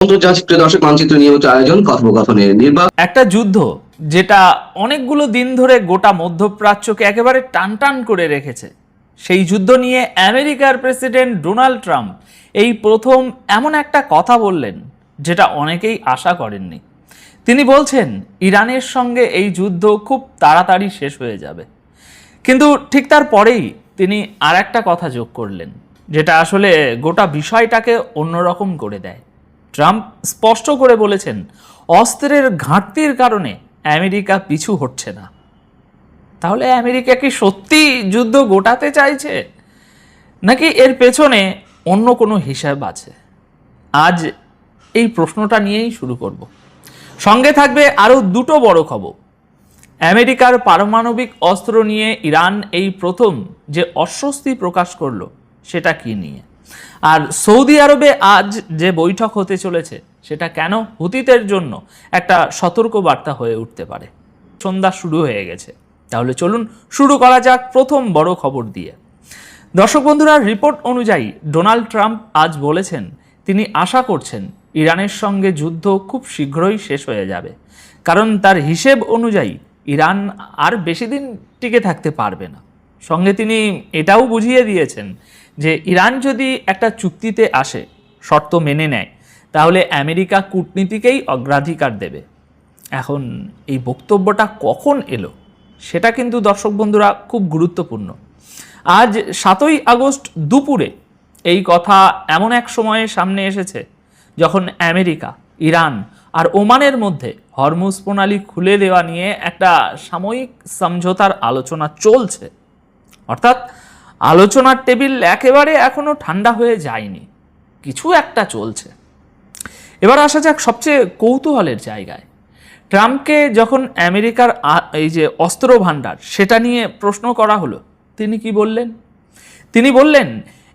দর্শক মানচিত্র নিয়মিত আয়োজন কথোপকথনের একটা যুদ্ধ যেটা অনেকগুলো দিন ধরে গোটা মধ্যপ্রাচ্যকে একেবারে টানটান করে রেখেছে, সেই যুদ্ধ নিয়ে আমেরিকার প্রেসিডেন্ট ডোনাল্ড ট্রাম্প এই প্রথম এমন একটা কথা বললেন যেটা অনেকেই আশা করেননি। তিনি বলছেন ইরানের সঙ্গে এই যুদ্ধ খুব তাড়াতাড়ি শেষ হয়ে যাবে, কিন্তু ঠিক তার পরেই তিনি আর একটা কথা যোগ করলেন যেটা আসলে গোটা বিষয়টাকে অন্যরকম করে দেয়। ট্রাম্প স্পষ্ট করে বলেছেন অস্ত্রের ঘাটতির কারণে আমেরিকা পিছু হটছে না। তাহলে আমেরিকা কি সত্যি যুদ্ধ গোটাতে চাইছে, নাকি এর পেছনে অন্য কোনো হিসাব আছে? আজ এই প্রশ্নটা নিয়েই শুরু করব। সঙ্গে থাকবে আরও দুটো বড় খবর। আমেরিকার পারমাণবিক অস্ত্র নিয়ে ইরান এই প্রথম যে অস্বস্তি প্রকাশ করলো সেটা কি নিয়ে, আর সৌদি আরবে আজ যে বৈঠক হতে চলেছে সেটা কেন হুতিদের জন্য একটা সতর্ক বার্তা হয়ে উঠতে পারে। সন্ধ্যা শুরু হয়ে গেছে, তাহলে চলুন শুরু করা যাক প্রথম বড় খবর দিয়ে। দর্শক বন্ধুরা, রিপোর্ট অনুযায়ী ডোনাল্ড ট্রাম্প আজ বলেছেন তিনি আশা করছেন ইরানের সঙ্গে যুদ্ধ খুব শীঘ্রই শেষ হয়ে যাবে, কারণ তার হিসেব অনুযায়ী ইরান আর বেশি দিন টিকে থাকতে পারবে না। সঙ্গে তিনি এটাও বুঝিয়ে দিয়েছেন যে ইরান যদি একটা চুক্তিতে আসে, শর্ত মেনে নেয়, তাহলে আমেরিকা কূটনীতিকেই অগ্রাধিকার দেবে। এখন এই বক্তব্যটা কখন এলো সেটা কিন্তু দর্শক বন্ধুরা খুব গুরুত্বপূর্ণ। আজ 7ই আগস্ট দুপুরে এই কথা এমন এক সময়ে সামনে এসেছে যখন আমেরিকা, ইরান আর ওমানের মধ্যে হরমুজ প্রণালী খুলে দেওয়া নিয়ে একটা সাময়িক সমঝোতার আলোচনা চলছে। অর্থাৎ আলোচনার টেবিল একেবারে এখনো ঠান্ডা হয়ে যায়নি, কিছু একটা চলছে। এবার আসা যাক সবচেয়ে কৌতূহলের জায়গায়। ট্রাম্পকে যখন আমেরিকার এই যে অস্ত্র ভাণ্ডার সেটা নিয়ে প্রশ্ন করা হলো, তিনি কি বললেন? তিনি বললেন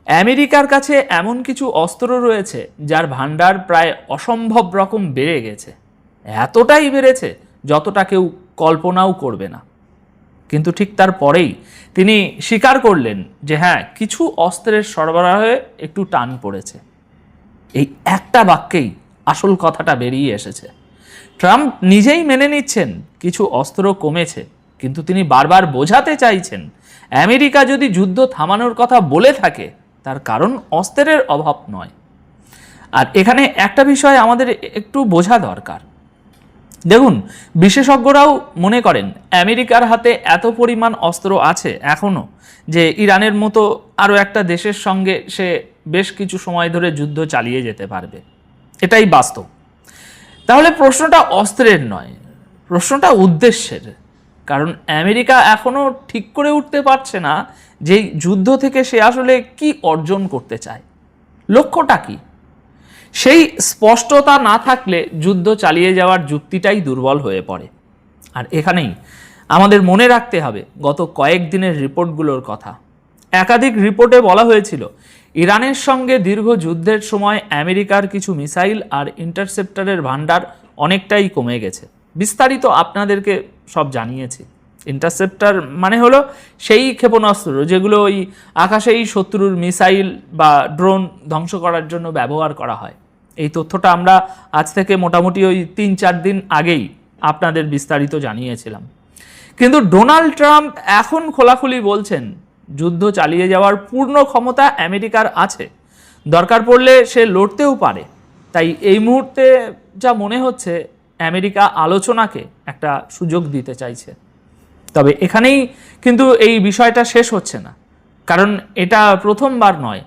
আমেরিকার কাছে এমন কিছু অস্ত্র রয়েছে যার ভাণ্ডার প্রায় অসম্ভব রকম বেড়ে গেছে, এতটাই বেড়েছে যতটা কেউ কল্পনাও করবে না। কিন্তু ঠিক তার পরেই তিনি স্বীকার করলেন যে হ্যাঁ, কিছু অস্ত্রের সরবরাহে একটু টান পড়েছে। এই একটা বাক্যেই আসল কথাটা বেরিয়ে এসেছে। ট্রাম্প নিজেই মেনে নিচ্ছেন কিছু অস্ত্র কমেছে, কিন্তু তিনি বারবার বোঝাতে চাইছেন আমেরিকা যদি যুদ্ধ থামানোর কথা বলে থাকে তার কারণ অস্ত্রের অভাব নয়। আর এখানে একটা বিষয় আমাদের একটু বোঝা দরকার। দেখুন, বিশেষজ্ঞরাও মনে করেন আমেরিকার হাতে এত পরিমাণ অস্ত্র আছে এখনও যে ইরানের মতো আরও একটা দেশের সঙ্গে সে বেশ কিছু সময় ধরে যুদ্ধ চালিয়ে যেতে পারবে, এটাই বাস্তব। তাহলে প্রশ্নটা অস্ত্রের নয়, প্রশ্নটা উদ্দেশ্যের। কারণ আমেরিকা এখনও ঠিক করে উঠতে পারছে না যে যুদ্ধ থেকে সে আসলে কি অর্জন করতে চায়, লক্ষ্যটা কি। সেই স্পষ্টতা না থাকলে যুদ্ধ চালিয়ে যাওয়ার যুক্তিটাই দুর্বল হয়ে পড়ে। আর এখানেই আমাদের মনে রাখতে হবে গত কয়েকদিনের রিপোর্টগুলোর কথা। একাধিক রিপোর্টে বলা হয়েছিল ইরানের সঙ্গে দীর্ঘ যুদ্ধের সময় আমেরিকার কিছু মিসাইল আর ইন্টারসেপ্টরের ভাণ্ডার অনেকটাই কমে গেছে। বিস্তারিত আপনাদেরকে সব জানিয়েছি। ইন্টারসেপ্টর মানে হলো সেই ক্ষেপণাস্ত্র যেগুলো ওই আকাশেই শত্রুর মিসাইল বা ড্রোন ধ্বংস করার জন্য ব্যবহার করা হয়। এই তথ্যটা আমরা আজ থেকে মোটামুটি ওই 3-4 দিন আগেই আপনাদের বিস্তারিত জানিয়েছিলাম। কিন্তু ডোনাল্ড ট্রাম্প এখন খোলাখুলি বলছেন যুদ্ধ চালিয়ে যাওয়ার পূর্ণ ক্ষমতা আমেরিকার আছে, দরকার পড়লে সে লড়তেও পারে। তাই এই মুহূর্তে যা মনে হচ্ছে আমেরিকা আলোচনাকে একটা সুযোগ দিতে চাইছে। তবে এখানেই কিন্তু এই বিষয়টা শেষ হচ্ছে না, কারণ এটা প্রথমবার নয়,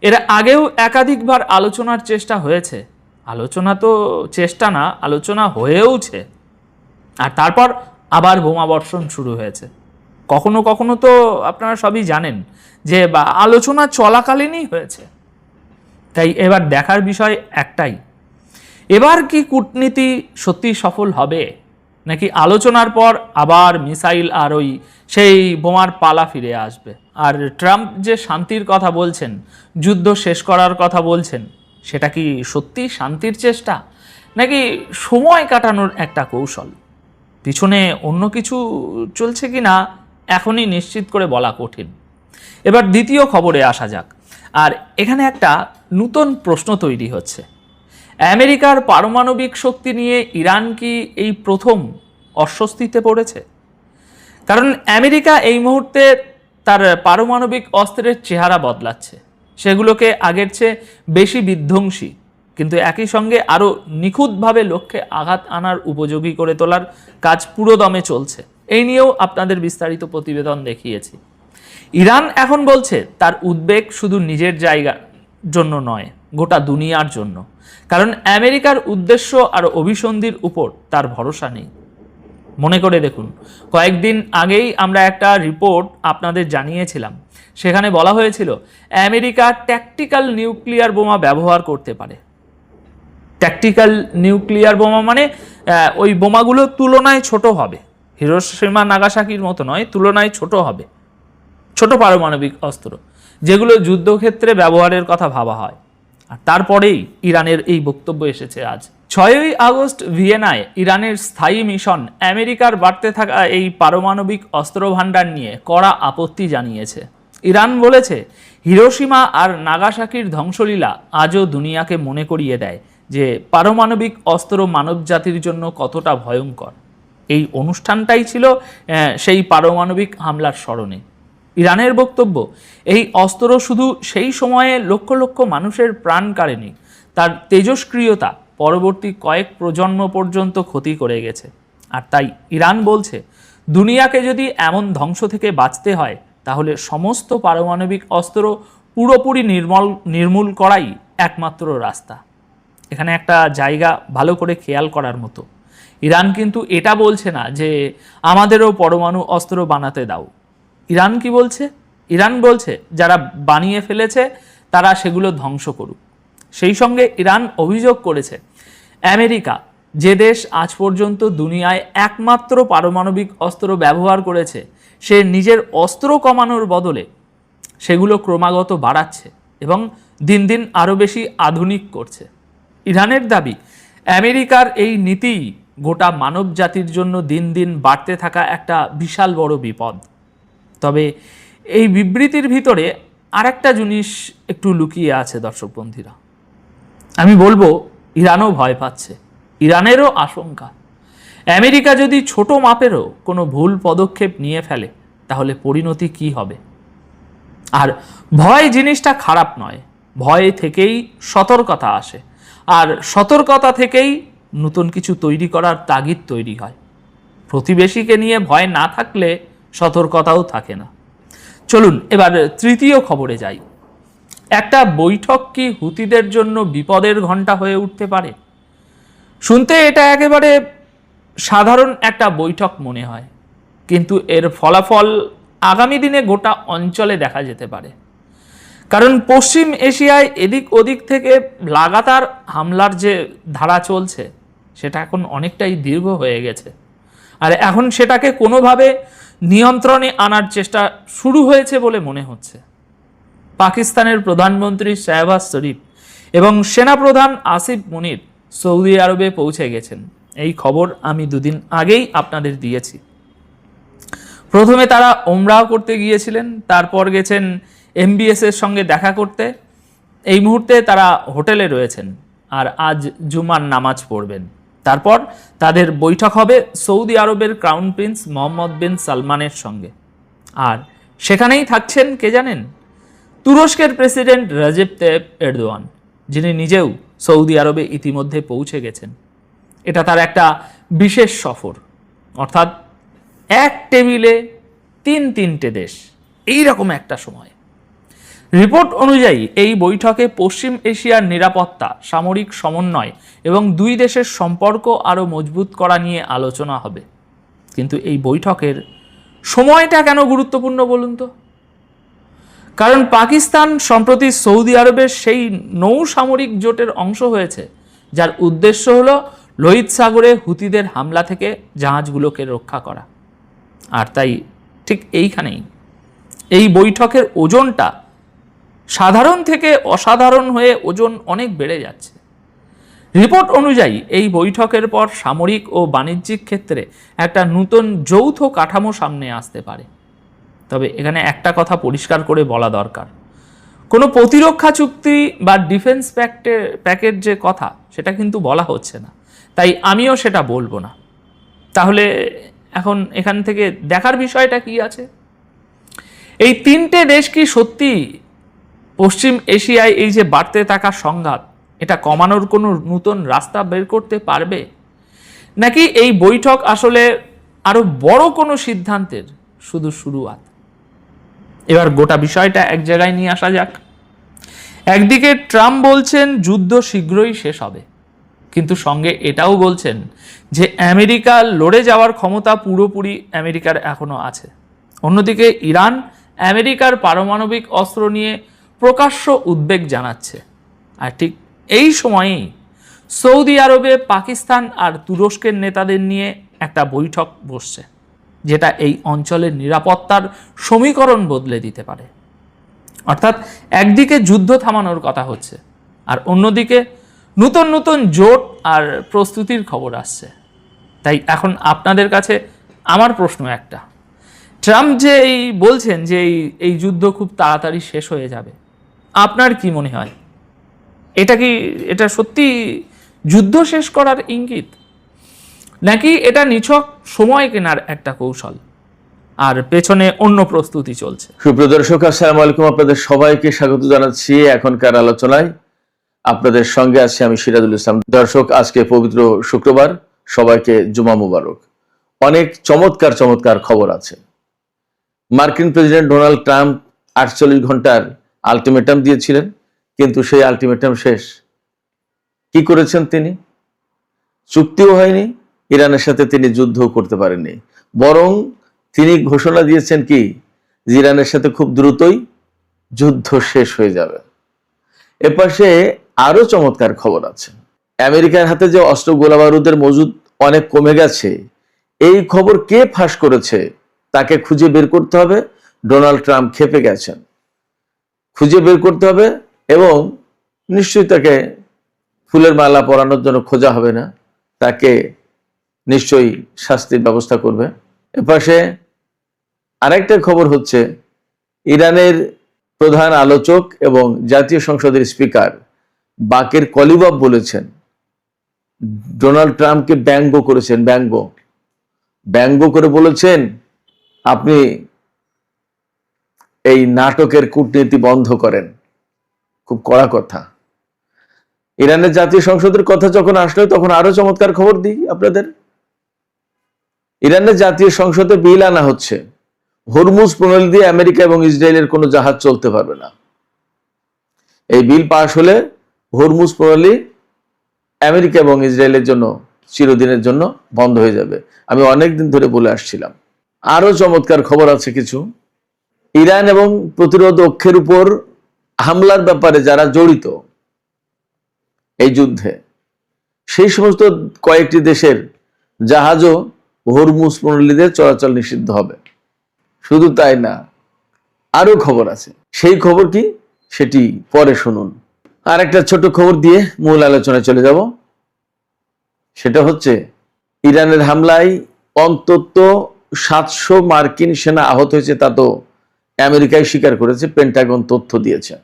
এর আগেও একাধিকবার আলোচনার চেষ্টা হয়েছে। আলোচনা তো চেষ্টা না, আলোচনা হয়েওছে, আর তারপর আবার বোমাবর্ষণ শুরু হয়েছে। কখনো কখনো তো আপনারা সবই জানেন যে আলোচনা চলাকালীনই হয়েছে। তাই এবার দেখার বিষয় একটাই, এবার কি কূটনীতি সত্যি সফল হবে, নাকি আলোচনার পর আবার মিসাইল আর ওই সেই বোমার পালা ফিরে আসবে। আর ট্রাম্প যে শান্তির কথা বলছেন, যুদ্ধ শেষ করার কথা বলছেন, সেটা কি সত্যি শান্তির চেষ্টা, নাকি সময় কাটানোর একটা কৌশল? পিছনে অন্য কিছু চলছে কি না এখনই নিশ্চিত করে বলা কঠিন। এবার দ্বিতীয় খবরে আসা যাক। আর এখানে একটা নতুন প্রশ্ন তৈরি হচ্ছে। আমেরিকার পারমাণবিক শক্তি নিয়ে ইরান কি এই প্রথম অস্বস্তিতে পড়েছে? কারণ আমেরিকা এই মুহূর্তে তার পারমাণবিক অস্ত্রের চেহারা বদলাচ্ছে, সেগুলোকে আগের চেয়ে বেশি বিধ্বংসী কিন্তু একই সঙ্গে আরও নিখুঁতভাবে লক্ষ্যে আঘাত আনার উপযোগী করে তোলার কাজ পুরোদমে চলছে। এই নিয়েও আপনাদের বিস্তারিত প্রতিবেদন দেখিয়েছি। ইরান এখন বলছে তার উদ্বেগ শুধু নিজের জায়গার জন্য নয়, গোটা দুনিয়ার জন্য। কারণ আমেরিকার উদ্দেশ্য আর অভিসন্ধির উপর তার ভরসা নেই। মনে করে দেখুন, কয়েকদিন আগেই আমরা একটা রিপোর্ট আপনাদের জানিয়েছিলাম, সেখানে বলা হয়েছিল আমেরিকা ট্যাকটিক্যাল নিউক্লিয়ার বোমা ব্যবহার করতে পারে। ট্যাকটিক্যাল নিউক্লিয়ার বোমা মানে ওই বোমাগুলো তুলনায় ছোট হবে, হিরোশিমা নাগাসাকির মতো নয়, তুলনায় ছোট হবে, ছোট পারমাণবিক অস্ত্র যেগুলো যুদ্ধক্ষেত্রে ব্যবহারের কথা ভাবা হয়। আর তারপরেই ইরানের এই বক্তব্য এসেছে আজ। 6ই আগস্ট ভিয়েনায় ইরানের স্থায়ী মিশন আমেরিকার বাড়তে থাকা এই পারমাণবিক অস্ত্র ভাণ্ডার নিয়ে কড়া আপত্তি জানিয়েছে। ইরান বলেছে হিরোশিমা আর নাগাসাকির ধ্বংসলীলা আজও দুনিয়াকে মনে করিয়ে দেয় যে পারমাণবিক অস্ত্র মানবজাতির জন্য কতটা ভয়ঙ্কর। এই অনুষ্ঠানটাই ছিল সেই পারমাণবিক হামলার স্মরণে। ইরানের বক্তব্য, এই অস্ত্র শুধু সেই সময়ে লক্ষ লক্ষ মানুষের প্রাণ কাড়েনি, তার তেজস্ক্রিয়তা পরবর্তী কয়েক প্রজন্ম পর্যন্ত ক্ষতি করে গেছে। আর তাই ইরান বলছে দুনিয়াকে যদি এমন ধ্বংস থেকে বাঁচতে হয় তাহলে সমস্ত পারমাণবিক অস্ত্র পুরোপুরি নির্মূল করাই একমাত্র রাস্তা। এখানে একটা জায়গা ভালো করে খেয়াল করার মতো, ইরান কিন্তু এটা বলছে না যে আমাদেরও পরমাণু অস্ত্র বানাতে দাও। ইরান কি বলছে? ইরান বলছে যারা বানিয়ে ফেলেছে তারা সেগুলো ধ্বংস করুক। সেই সঙ্গে ইরান অভিযোগ করেছে আমেরিকা, যে দেশ আজ পর্যন্ত দুনিয়ায় একমাত্র পারমাণবিক অস্ত্র ব্যবহার করেছে, সে নিজের অস্ত্র কমানোর বদলে সেগুলো ক্রমাগত বাড়াচ্ছে এবং দিন দিন আরও বেশি আধুনিক করছে। ইরানের দাবি আমেরিকার এই নীতি গোটা মানব জাতির জন্য দিন দিন বাড়তে থাকা একটা বিশাল বড় বিপদ। তবে এই বিবৃতির ভিতরে আরেকটা জিনিস একটু লুকিয়ে আছে দর্শক বন্ধুরা। আমি বলবো ইরানও ভয় পাচ্ছে, ইরানেরও আশঙ্কা আমেরিকা যদি ছোট মাপেরও কোনো ভুল পদক্ষেপ নিয়ে ফেলে তাহলে পরিণতি কি হবে। আর ভয় জিনিসটা খারাপ নয়, ভয় থেকেই সতর্কতা আসে, আর সতর্কতা থেকেই নতুন কিছু তৈরি করার তাগিদ তৈরি হয়। প্রতিবেশীকে নিয়ে ভয় না থাকলে সতর্কতাও থাকে না। চলুন এবার তৃতীয় খবরে যাই। একটা বৈঠক কি হুতিদের জন্য বিপদের ঘণ্টা হয়ে উঠতে পারে? শুনতে এটা একেবারে সাধারণ একটা বৈঠক মনে হয়, কিন্তু এর ফলাফল আগামী দিনে গোটা অঞ্চলে দেখা যেতে পারে। কারণ পশ্চিম এশিয়ায় এদিক ওদিক থেকে লাগাতার হামলার যে ধারা চলছে সেটা এখন অনেকটাই দীর্ঘ হয়ে গেছে, আর এখন সেটাকে কোনোভাবে নিয়ন্ত্রণে আনার চেষ্টা শুরু হয়েছে বলে মনে হচ্ছে। পাকিস্তানের প্রধানমন্ত্রী শাহবাজ শরীফ এবং সেনাপ্রধান আসিফ মুনির সৌদি আরবে পৌঁছে গেছেন। এই খবর আমি দুদিন আগেই আপনাদের দিয়েছি। প্রথমে তারা ওমরাহ করতে গিয়েছিলেন, তারপর গেছেন MBS এর সঙ্গে দেখা করতে। এই মুহূর্তে তারা হোটেলে রয়েছেন আর আজ জুমার নামাজ পড়বেন। তারপর তাদের বৈঠক হবে সৌদি আরবের ক্রাউন প্রিন্স মোহাম্মদ বিন সালমানের সঙ্গে। আর সেখানেই থাকছেন কে জানেন? তুরস্কের প্রেসিডেন্ট রজেপ তাইয়িপ এরদোয়ান, যিনি নিজেও সৌদি আরবে ইতিমধ্যে পৌঁছে গেছেন। এটা তার একটা বিশেষ সফর, অর্থাৎ এক টেবিলে তিনটে দেশ, এই রকম একটা সময়। রিপোর্ট অনুযায়ী এই বৈঠকে পশ্চিম এশিয়ার নিরাপত্তা, সামরিক সমন্বয় এবং দুই দেশের সম্পর্ক আরও মজবুত করা নিয়ে আলোচনা হবে। কিন্তু এই বৈঠকের সময়টা কেন গুরুত্বপূর্ণ বলুন তো? কারণ পাকিস্তান সম্প্রতি সৌদি আরবের সেই নৌ সামরিক জোটের অংশ হয়েছে যার উদ্দেশ্য হলো লোহিত সাগরে হুতিদের হামলা থেকে জাহাজগুলোকে রক্ষা করা। আর তাই ঠিক এইখানেই এই বৈঠকের ওজনটা সাধারণ থেকে অসাধারণ হয়ে ওজন অনেক বেড়ে যাচ্ছে। রিপোর্ট অনুযায়ী এই বৈঠকের পর সামরিক ও বাণিজ্যিক ক্ষেত্রে একটা নতুন যৌথ কাঠামো সামনে আসতে পারে। তবে এখানে একটা কথা পরিষ্কার করে বলা দরকার, কোনো প্রতিরক্ষা চুক্তি বা ডিফেন্স প্যাকের যে কথা সেটা কিন্তু বলা হচ্ছে না, তাই আমিও সেটা বলবো না। তাহলে এখন এখান থেকে দেখার বিষয়টা কি আছে, এই তিনটে দেশ কি সত্যি পশ্চিম এশিয়ায় এই যে বাড়তে থাকা সংঘাত এটা কমানোর কোনো নতুন রাস্তা বের করতে পারবে, নাকি এই বৈঠক আসলে আরো বড় কোনো সিদ্ধান্তের শুধু শুরুয়াত? এবার গোটা বিষয়টা এক জায়গায় নিয়ে আসা যাক। একদিকে ট্রাম্প বলছেন যুদ্ধ শীঘ্রই শেষ হবে, কিন্তু সঙ্গে এটাও বলছেন যে আমেরিকা লড়ে যাওয়ার ক্ষমতা পুরোপুরি আমেরিকার এখনো আছে। অন্যদিকে ইরান আমেরিকার পারমাণবিক অস্ত্র নিয়ে প্রকাশ্য উদ্বেগ জানাচ্ছে। আর ঠিক এই সময়েই সৌদি আরবে পাকিস্তান আর তুরস্কের নেতাদের নিয়ে একটা বৈঠক বসছে, যেটা এই অঞ্চলের নিরাপত্তার সমীকরণ বদলে দিতে পারে। অর্থাৎ একদিকে যুদ্ধ থামানোর কথা হচ্ছে, আর অন্যদিকে নতুন নতুন জোট আর প্রস্তুতির খবর আসছে। তাই এখন আপনাদের কাছে আমার প্রশ্ন একটা, ট্রাম্প যে এই বলছেন যে এই যুদ্ধ খুব তাড়াতাড়ি শেষ হয়ে যাবে, আপনার কি মনে হয় এটা সত্যি যুদ্ধ শেষ করার ইঙ্গিত, নাকি এটা নিছক সময় কেনার একটা কৌশল আর পেছনে অন্য প্রস্তুতি চলছে? সুপ্রিয় দর্শক, আসসালামু আলাইকুম। আপনাদের সবাইকে স্বাগত জানাচ্ছি এখনকার আলোচনায়। আপনাদের সঙ্গে আছি আমি সিরাজুল ইসলাম। দর্শক, আজকে পবিত্র শুক্রবার, সবাইকে জুমা মুবারক। অনেক চমৎকার চমৎকার খবর আছে। মার্কিন প্রেসিডেন্ট ডোনাল্ড ট্রাম্প 48 ঘন্টার আলটিমেটাম দিয়েছিলেন, কিন্তু সেই আলটিমেটাম শেষ। কি করেছেন তিনি? চুক্তিও হয়নি, ইরানের সাথে তিনি যুদ্ধও করতে পারেননি, বরং তিনি ঘোষণা দিয়েছেন কি, যে ইরানের সাথে খুব দ্রুতই যুদ্ধ শেষ হয়ে যাবে। এপাশে আরো চমৎকার খবর আছে। আমেরিকার হাতে যে অস্ত্র গোলাবারুদের মজুদ অনেক কমে গেছে, এই খবর কে ফাঁস করেছে তাকে খুঁজে বের করতে হবে। ডোনাল্ড ট্রাম্প ক্ষেপে গেছেন, খুঁজে বের করতে হবে, এবং নিশ্চয়ই তাকে ফুলের মালা পরানোর জন্য খোঁজা হবে না, তাকে নিশ্চয়ই শাস্তির ব্যবস্থা করবে। এপাশে আরেকটা খবর হচ্ছে, ইরানের প্রধান আলোচক এবং জাতীয় সংসদের স্পিকার বাকের কলিবাব বলেছেন, ডোনাল্ড ট্রাম্পকে ব্যঙ্গ করেছেন, ব্যঙ্গ করে বলেছেন, আপনি এই নাটকের কূটনীতি বন্ধ করেন। খুব কড়া কথা। ইরানের জাতীয় সংসদের কথা যখন আসলো, তখন আরো চমৎকার খবর দিই আপনাদের। ইরানের জাতীয় সংসদে বিল আনা হচ্ছে, হরমুজ প্রণালী দিয়ে আমেরিকা এবং ইসরায়েলের কোনো জাহাজ চলতে পারবে না। এই বিল পাশ হলে হরমুজ প্রণালী আমেরিকা এবং ইসরায়েলের জন্য চিরদিনের জন্য বন্ধ হয়ে যাবে। আমি অনেকদিন ধরে বলে আসছিলাম। আরো চমৎকার খবর আছে কিছু। ইরান এবং প্রতিরোধ অক্ষের উপর হামলার ব্যাপারে যারা জড়িত এই যুদ্ধে, সেই সমস্ত কয়েকটি দেশের জাহাজও হরমুজ প্রণালীতে চলাচল নিষিদ্ধ হবে। শুধু তাই না, আরো খবর আছে। সেই খবর কি, সেটি পরে শুনুন। আর একটা ছোট খবর দিয়ে মূল আলোচনায় চলে যাব। সেটা হচ্ছে, ইরানের হামলায় অন্তত 700 মার্কিন সেনা আহত হয়েছে, তা তো আমেরিকায় স্বীকার করেছে, পেন্টাগন তথ্য দিয়েছে।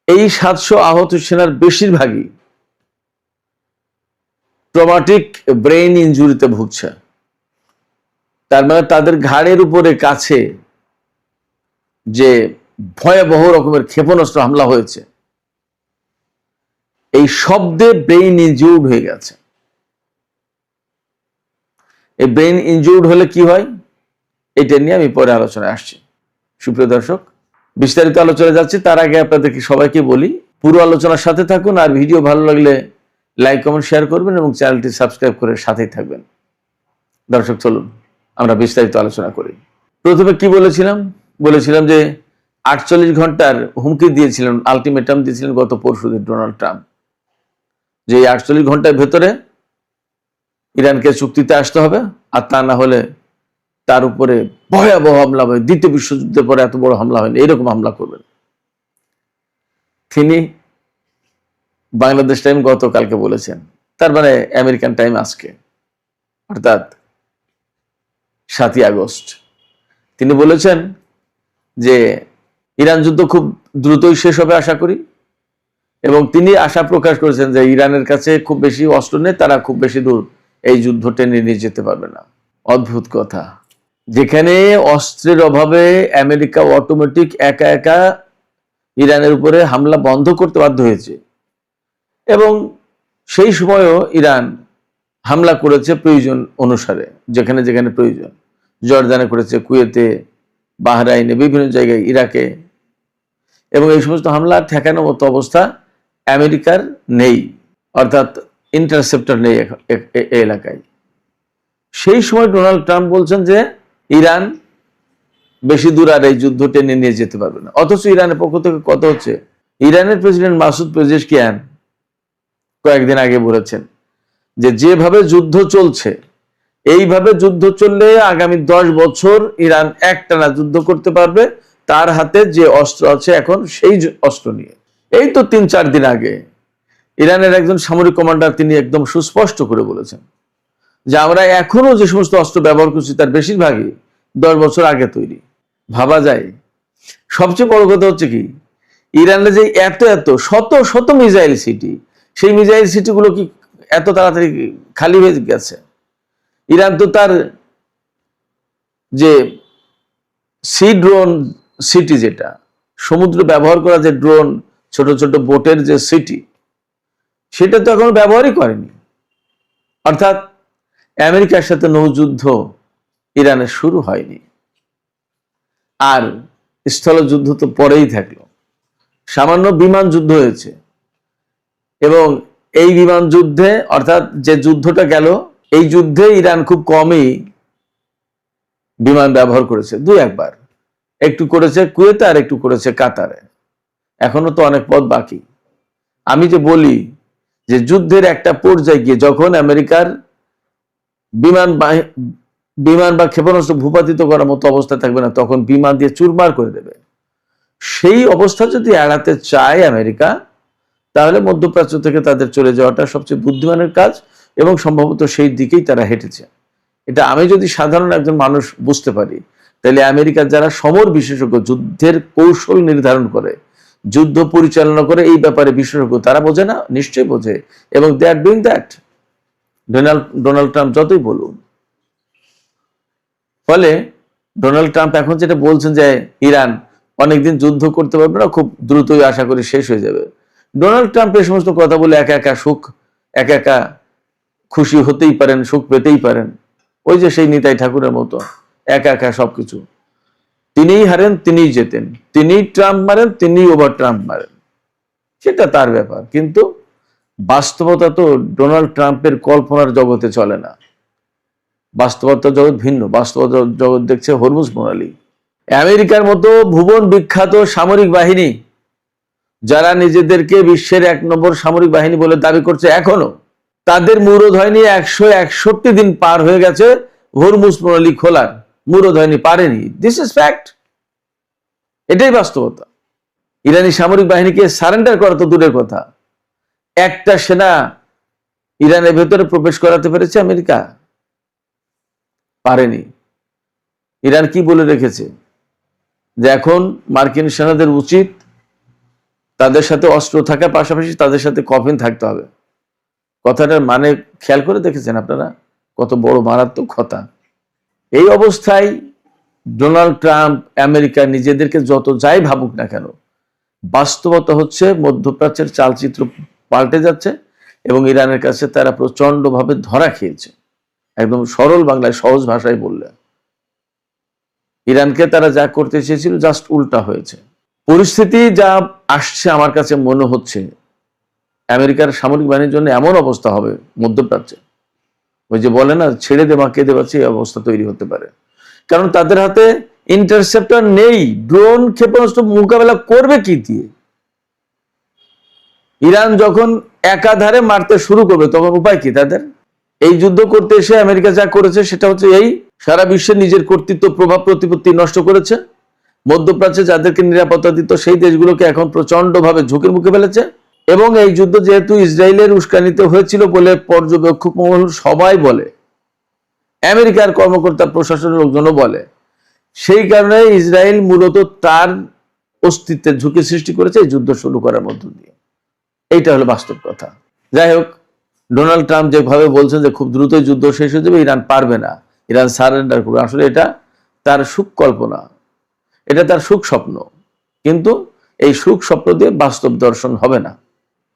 এই 700 আহত সেনার বেশিরভাগই ট্রমাটিক ব্রেইন ইনজুরিতে ভুগছে। তার মানে তাদের ঘাড়ের উপরে কাছে যে ভয়াবহ রকমের ক্ষেপণাস্ত্র হামলা হয়েছে, এই শব্দে ব্রেইন ইনজুর্ড হয়ে গেছে। এই ব্রেইন ইনজুর্ড হলে কি হয়, এটা নিয়ে আমি পরে আলোচনায় আসছি। সুপ্রিয় দর্শক, বিস্তারিত আলোচনা যাচ্ছে, তার আগে আপনাদেরকে সবাইকে বলি, পুরো আলোচনার সাথে থাকুন, আর ভিডিও ভালো লাগলে লাইক কমেন্ট শেয়ার করবেন এবং চ্যানেলটি সাবস্ক্রাইব করে সাথেই থাকবেন। দর্শক, চলুন আমরা বিস্তারিত আলোচনা করি। প্রথমে কি বলেছিলাম যে 48 ঘন্টার হুমকি দিয়েছিলেন, আলটিমেটাম দিয়েছিলেন গত পরশুদিন ডোনাল্ড ট্রাম্প, যে 48 ঘন্টার ভেতরে ইরানকে চুক্তিতে আসতে হবে, আর তা না হলে তার উপরে ভয়াবহ হামলা হবে। দ্বিতীয় বিশ্বযুদ্ধের পরে এত বড় হামলা হয়নি, এইরকম হামলা করবেন। তিনি বাংলাদেশ টাইম গতকালকে বলেছেন, তার মানে আমেরিকান টাইম আজকে, অর্থাৎ 7ই আগস্ট। তিনি বলেছেন যে ইরান যুদ্ধ খুব দ্রুতই শেষ হবে আশা করি, এবং তিনি আশা প্রকাশ করেছেন যে ইরানের কাছে খুব বেশি অস্ত্র নেই, তারা খুব বেশি দূর এই যুদ্ধ টেনে নিয়ে যেতে পারবে না। অদ্ভুত কথা, যেখানে অস্ত্রের অভাবে আমেরিকা অটোমেটিক একা একা ইরানের উপরে হামলা বন্ধ করতে বাধ্য হয়েছে, এবং সেই সময়ও ইরান হামলা করেছে প্রয়োজন অনুসারে, যেখানে যেখানে প্রয়োজন। জর্দানে করেছে, কুয়েতে, বাহরাইনে, বিভিন্ন জায়গায়, ইরাকে, এবং এই সমস্ত হামলা ঠেকানোর মতো অবস্থা আমেরিকার নেই, অর্থাৎ ইন্টারসেপ্টর নেই এই এলাকায়। সেই সময় ডোনাল্ড ট্রাম্প বলছেন যে ইরান বেশি দূর আর এই যুদ্ধ টেনে নিয়ে যেতে পারবে না। অথচ ইরানের পক্ষ থেকে কথা হচ্ছে, ইরানের প্রেসিডেন্ট মাসুদ পেজেশকিয়ান কয়েকদিন আগে বলেছেন যে যেভাবে যুদ্ধ চলছে, এইভাবে যুদ্ধ চললে আগামী 10 বছর ইরান একটানা যুদ্ধ করতে পারবে, তার হাতে যে অস্ত্র আছে এখন সেই অস্ত্র নিয়ে। এই তো 3-4 দিন আগে ইরানের একজন সামরিক কমান্ডার তিনি একদম সুস্পষ্ট করে বলেছেন যে আমরা এখনো যে সমস্ত অস্ত্র ব্যবহার করছি তার বেশিরভাগই 10 বছর আগে তৈরি। ভাবা যায়। সবচেয়ে বড় কথা হচ্ছে কি, ইরানের যে এত এত শত শত মিসাইল সিটি, সেই মিসাইল সিটিগুলো কি এত তাড়াতাড়ি খালি হয়ে গেছে? ইরান তো তার যে সি ড্রোন সিটি, যেটা সমুদ্র ব্যবহার করা যে ড্রোন, ছোট ছোট বোটের যে সিটি, সেটা তো এখনো ব্যবহারই করেনি। অর্থাৎ আমেরিকার সাথে নৌযুদ্ধ ইরানের শুরু হয়নি, আর স্থলযুদ্ধ তো পরেই থাকলো। সামান্য বিমান যুদ্ধ হয়েছে, এবং এই বিমান যুদ্ধে, অর্থাৎ যে যুদ্ধটা গেল, এই যুদ্ধে ইরান খুব কমই বিমান ব্যবহার করেছে, 2-1 বার। একটু করেছে কুয়েতে আর একটু করেছে কাতারে, এখনো তো অনেক পথ বাকি। আমি যে বলি যে যুদ্ধের একটা পর্যায়ে গিয়ে যখন আমেরিকার বিমান বা ক্ষেপণাস্ত্র ভূপাতিত করার মতো অবস্থা থাকবে না, তখন বিমান দিয়ে চুরমার করে দেবে। সেই অবস্থা যদি এড়াতে চায় আমেরিকা, তাহলে মধ্যপ্রাচ্য থেকে তাদের চলে যাওয়াটা সবচেয়ে বুদ্ধিমানের কাজ, এবং সম্ভবত সেই দিকেই তারা হেঁটেছে। এটা আমি যদি সাধারণ একজন মানুষ বুঝতে পারি, তাহলে আমেরিকার যারা সমর বিশেষজ্ঞ, যুদ্ধের কৌশল নির্ধারণ করে, যুদ্ধ পরিচালনা করে, এই ব্যাপারে বিশেষজ্ঞ, তারা বোঝে না? নিশ্চয়ই বোঝে, এবং they are doing that, Donald Trump যতই বলুন। ফলে ডোনাল্ড ট্রাম্প এখন যেটা বলছেন যে ইরান অনেকদিন যুদ্ধ করতে পারবে না, খুব দ্রুতই আশা করি শেষ হয়ে যাবে। ডোনাল্ড ট্রাম্প এই সমস্ত কথা বলে একা একা সুখ, একা একা খুশি হতেই পারেন, সুখ পেতেই পারেন। ওই যে সেই নিতাই ঠাকুরের মতো একা একা সবকিছু, তিনিই হারেন তিনিই জেতেন, তিনিই ট্রাম্প মারেন তিনিই ওভার ট্রাম্প মারেন, সেটা তার ব্যাপার। কিন্তু বাস্তবতা তো ডোনাল্ড ট্রাম্পের কল্পনার জগতে চলে না। বাস্তবতা জগৎ ভিন্ন। বাস্তবতা জগৎ দেখছে হরমুজ প্রণালী। আমেরিকার মতো ভুবন বিখ্যাত সামরিক বাহিনী, যারা নিজেদেরকে বিশ্বের 1 নম্বর সামরিক বাহিনী বলে দাবি করছে, এখনো তাদের মুরদ হয়নি। 161 দিন পার হয়ে গেছে হরমুজ প্রণালী খোলার, মুরদ হয়নি, পারেনি। দিস ইজ ফ্যাক্ট, এটাই বাস্তবতা। ইরানি সামরিক বাহিনীকে সারেন্ডার করা তো দূরের কথা, একটা সেনা ইরানের ভেতরে প্রবেশ করাতে পেরেছে আমেরিকা? পারেনি। ইরান কি বলে রেখেছে যে এখন মার্কিন সেনাদের উচিত তাদের সাথে অস্ত্র থাকার পাশাপাশি তাদের সাথে কফিন থাকতে হবে। কথাটার মানে খেয়াল করে দেখেছেন আপনারা? কত বড় মারাত্মক কথা। এই অবস্থায় ডোনাল্ড ট্রাম্প, আমেরিকা নিজেদেরকে যত যাই ভাবুক না কেন, বাস্তবতা হচ্ছে মধ্যপ্রাচ্যের চালচিত্র পাল্টে যাচ্ছে, এবং ইরানের কাছে তারা প্রচন্ডভাবে ধরা খেয়েছে। একদম সরল বাংলায়, সহজ ভাষায় বললে, ইরানকে তারা যা করতে চেয়েছিল জাস্ট উল্টা হয়েছে। পরিস্থিতি যা আসছে, আমার কাছে মনে হচ্ছে আমেরিকার সামরিক বাহিনীর জন্য এমন অবস্থা হবে মধ্যপ্রাচ্যে, ওই যে বলে না, ছেড়ে দে মাকে দে বাচ্চা, এই অবস্থা তৈরি হতে পারে। কারণ তাদের হাতে ইন্টারসেপ্টর নেই, ড্রোন ক্ষেপণাস্ত্র মোকাবেলা করবে কি দিয়ে? ইরান যখন একাধারে মারতে শুরু করবে, তখন উপায় কি তাদের? এই যুদ্ধ করতে এসে আমেরিকা যা করেছে সেটা হচ্ছে এই, সারা বিশ্বে নিজের কর্তৃত্ব, প্রভাব, প্রতিপত্তি নষ্ট করেছে। মধ্যপ্রাচ্যে যাদেরকে নিরাপত্তা দিত সেই দেশগুলোকে এখন প্রচন্ডভাবে ঝুঁকির মুখে ফেলেছে। এবং এই যুদ্ধ যেহেতু ইসরায়েলের উস্কানিতে হয়েছিল বলে পর্যবেক্ষক মহল সবাই বলে, আমেরিকার কর্মকর্তা, প্রশাসনের লোকজনও বলে, সেই কারণে ইসরায়েল মূলত তার অস্তিত্বের ঝুঁকি সৃষ্টি করেছে এই যুদ্ধ শুরু করার মধ্য দিয়ে। এইটা হলো বাস্তব কথা। যাই হোক, ডোনাল্ড ট্রাম্প যেভাবে বলছেন যে খুব দ্রুতই যুদ্ধ শেষ হয়ে যাবে, ইরান পারবে না, ইরান সারেন্ডার করবে, আসলে এটা তার সুখ কল্পনা, এটা তার সুখ স্বপ্ন, কিন্তু এই সুখ স্বপ্ন দিয়ে বাস্তব দর্শন হবে না।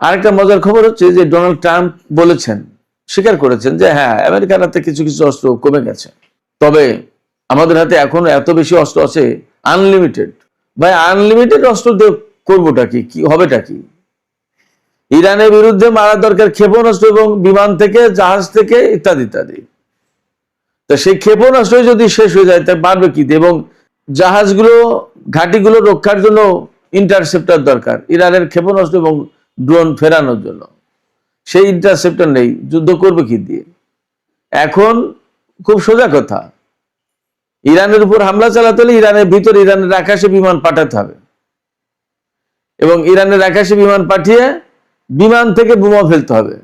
আরেকটা মজার খবর হচ্ছে যে ডোনাল্ড ট্রাম্প বলেছেন, স্বীকার করেছেন যে হ্যাঁ, আমেরিকার হাতে কিছু কিছু অস্ত্র কমে গেছে, তবে আমাদের হাতে এখনো এত বেশি অস্ত্র আছে, আনলিমিটেড। ভাই, আনলিমিটেড অস্ত্র দিয়ে করবোটা কি, কি হবেটা কি? ইরানের বিরুদ্ধে মারা দরকার ক্ষেপণাস্ত্র এবং বিমান থেকে, জাহাজ থেকে, ইত্যাদি ইত্যাদি। তো সেই ক্ষেপণাস্ত্র যদি শেষ হয়ে যায় তা পারবে কি দিয়ে? এবং জাহাজগুলো, ঘাঁটিগুলো রক্ষার জন্য ইন্টারসেপ্টর দরকার, ইরানের ক্ষেপণাস্ত্র এবং ড্রোন ফেরানোর জন্য। সেই ইন্টারসেপ্টর নেই, যুদ্ধ করবে কি দিয়ে? এখন খুব সোজা কথা, ইরানের উপর হামলা চালাতে হলে ইরানের ভিতরে, ইরানের আকাশে বিমান পাঠাতে হবে, এবং ইরানের আকাশে বিমান পাঠিয়ে বিমান থেকে বোমা ফেলতে হবে।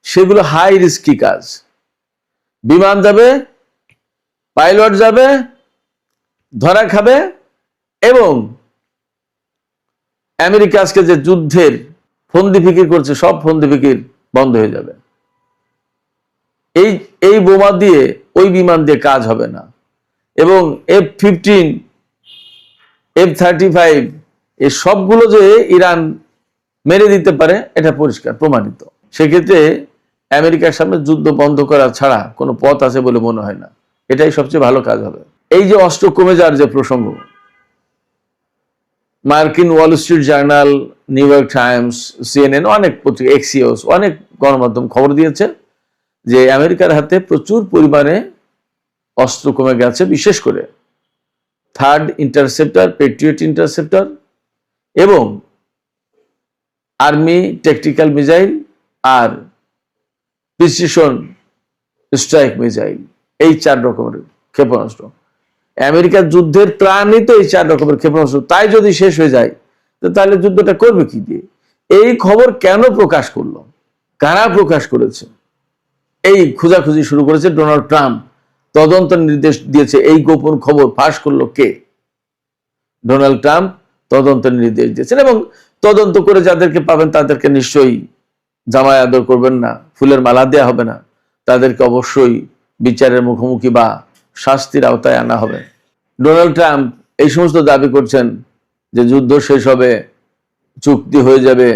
সেগুলো হাই রিস্কি কাজ। বিমান যাবে, পাইলট যাবে, ধরা খাবে, এবং আমেরিকা আজকে যে যুদ্ধের ফন্দি ফিকির করছে, সব ফন্দি ফিকির বন্ধ হয়ে যাবে। এই বোমা দিয়ে, ওই বিমান দিয়ে কাজ হবে না। এবং F-15, F-35 এই সবগুলো যে ইরান মেরে দিতে পারে, এটা পরিষ্কার প্রমাণিত। সেক্ষেত্রে আমেরিকার সামনে যুদ্ধ বন্ধ করা ছাড়া কোনো পথ আছে বলে মনে হয় না। এটাই সবচেয়ে ভালো কাজ হবে। এই যে অস্ত্র কমে যাওয়ার যে প্রসঙ্গ, মার্কিন Wall Street journal, new York Times, CNN, অনেক পত্রিকা, এক্সিওস, অনেক গণমাধ্যম খবর দিয়েছে যে আমেরিকার হাতে প্রচুর পরিমাণে অস্ত্র কমে গেছে, বিশেষ করে থার্ড ইন্টারসেপ্টর, পেট্রিয়ট ইন্টারসেপ্টর এবং আর্মি ট্যাকটিক্যাল মিসাইল আর প্রিসিশন স্ট্রাইক মিসাইল, এই 4 রকমের ক্ষেপণাস্ত্র। আমেরিকার যুদ্ধের প্রাণই তো এই 4 রকমের ক্ষেপণাস্ত্র। তাই যদি শেষ হয়ে যায়, তো তাহলে যুদ্ধটা করবে কি দিয়ে? এই খবর কেন প্রকাশ করলো, কারা প্রকাশ করেছে, এই খোঁজাখুঁজি শুরু করেছে ডোনাল্ড ট্রাম্প। তদন্ত নির্দেশ দিয়েছে। এই গোপন খবর ফাঁস করলো কে? ডোনাল্ড ট্রাম্প তদন্তের নির্দেশ দিয়েছেন, এবং তদন্ত করে যাদেরকে পাবেন তাদেরকে নিশ্চয়ই জামায় আদর করবেন না, ফুলের মালা দেওয়া হবে না, তাদেরকে অবশ্যই বিচারের মুখোমুখি বা শাস্তির আওতায় আনা হবে। ডোনাল্ড ট্রাম্প এই সমস্ত দাবি করছেন যে যুদ্ধ শেষ হবে, চুক্তি হয়ে যাবে।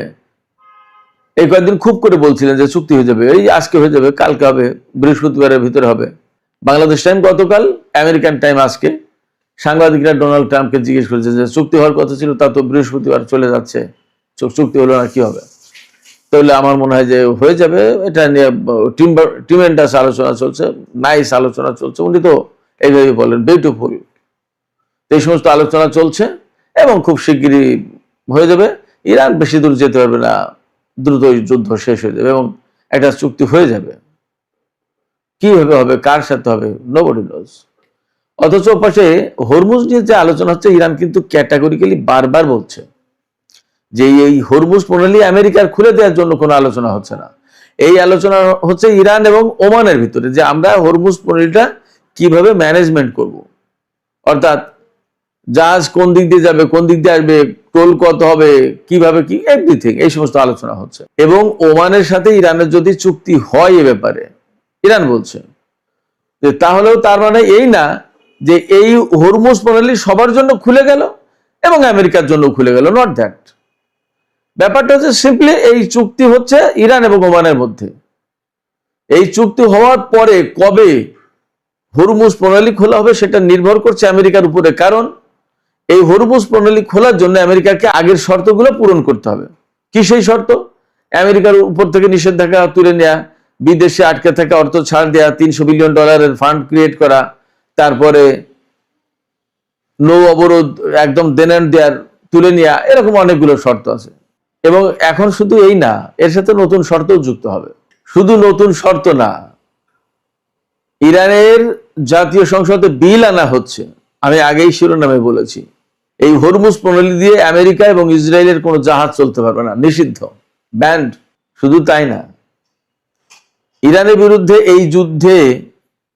এই কয়েকদিন খুব করে বলছিলেন যে চুক্তি হয়ে যাবে, এই আজকে হয়ে যাবে, কালকে হবে, বৃহস্পতিবারের ভিতরে হবে। বাংলাদেশ টাইম গতকাল, আমেরিকান টাইম আজকে, সাংবাদিকরা ডোনাল্ড ট্রাম্পকে জিজ্ঞেস করেছে যে চুক্তি হওয়ার কথা ছিল, তা তো বৃহস্পতিবার চলে যাচ্ছে, চুক্তি হলো না, কি হবে? তাহলে আমার মনে হয় যে হয়ে যাবে। এটা নিয়ে টিমেন্ডাস আলোচনা চলছে, নাইস আলোচনা চলছে। উনি তো এইভাবে বলেন, বিউটিফুল। এই সমস্ত আলোচনা চলছে এবং খুব শিগগিরই হয়ে যাবে। ইরান বেশি দূর যেতে পারবে না, দ্রুতই যুদ্ধ শেষ হয়ে যাবে এবং একটা চুক্তি হয়ে যাবে। কিভাবে হবে, কার সাথে হবে, নোবডি নোজ। অথচ পাশে হরমুজ নিয়ে যে আলোচনা হচ্ছে, ইরান কিন্তু ক্যাটাগরিক্যালি বারবার বলছে যে এই হরমুজ প্রণালী আমেরিকার খুলে দেওয়ার জন্য কোনো আলোচনা হচ্ছে না। এই আলোচনা হচ্ছে ইরান এবং ওমানের ভিতরে, যে আমরা হরমুজ প্রণালীটা কিভাবে ম্যানেজমেন্ট করব। অর্থাৎ জাহাজ কোন দিক দিয়ে যাবে, কোন দিক দিয়ে আসবে, টোল কত হবে, কিভাবে কি, এভরিথিং, এই সমস্ত আলোচনা হচ্ছে। এবং ওমানের সাথে ইরানের যদি চুক্তি হয় এ ব্যাপারে, ইরান বলছে যে তাহলেও তার মানে এই না যে এই হরমুজ প্রণালী সবার জন্য খুলে গেল এবং আমেরিকার জন্য খুলে গেল, নট দ্যাট। ব্যাপারটা হচ্ছে সিম্পলি এই চুক্তি হচ্ছে ইরান এবং ওমানের মধ্যে। এই চুক্তি হওয়ার পরে কবে হরমুজ প্রণালী খোলা হবে সেটা নির্ভর করছে আমেরিকার উপরে। কারণ এই হরমুজ প্রণালী খোলার জন্য আমেরিকাকে আগের শর্তগুলো পূরণ করতে হবে। কি সেই শর্ত? আমেরিকার উপর থেকে নিষেধাজ্ঞা তুলে নেওয়া, বিদেশে আটকে থাকা অর্থ ছাড় দেওয়া, $300 বিলিয়ন ফান্ড ক্রিয়েট করা, তারপরে নৌ অবরোধ একদম দেনার দেয়ার তুলে নেওয়া, এরকম অনেকগুলো শর্ত আছে। এবং এখন শুধু এই না, এর সাথে নতুন শর্তও যুক্ত হবে। শুধু নতুন শর্ত না, ইরানের জাতীয় সংসদে বিল আনা হচ্ছে। আমি আগেই শিরোনামে বলেছি, এই হরমুজ প্রণালী দিয়ে আমেরিকা এবং ইসরায়েলের কোনো জাহাজ চলতে পারবে না, নিষিদ্ধ, ব্যান্ড। শুধু তাই না, ইরানের বিরুদ্ধে এই যুদ্ধে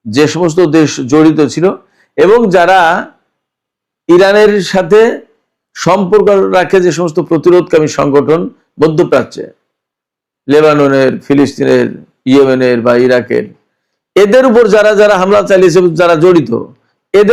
যে সমস্ত দেশ জড়িত ছিল এবং যারা ইরানের সাথে সম্পর্ক রাখে যে সমস্ত প্রতিরোধকামী সংগঠন মধ্যপ্রাচ্যে, লেবাননের, ফিলিস্তিনের, ইয়েমেনের বা ইরাকের, এদের উপর যারা যারা হামলা চালিয়েছে, যারা জড়িত,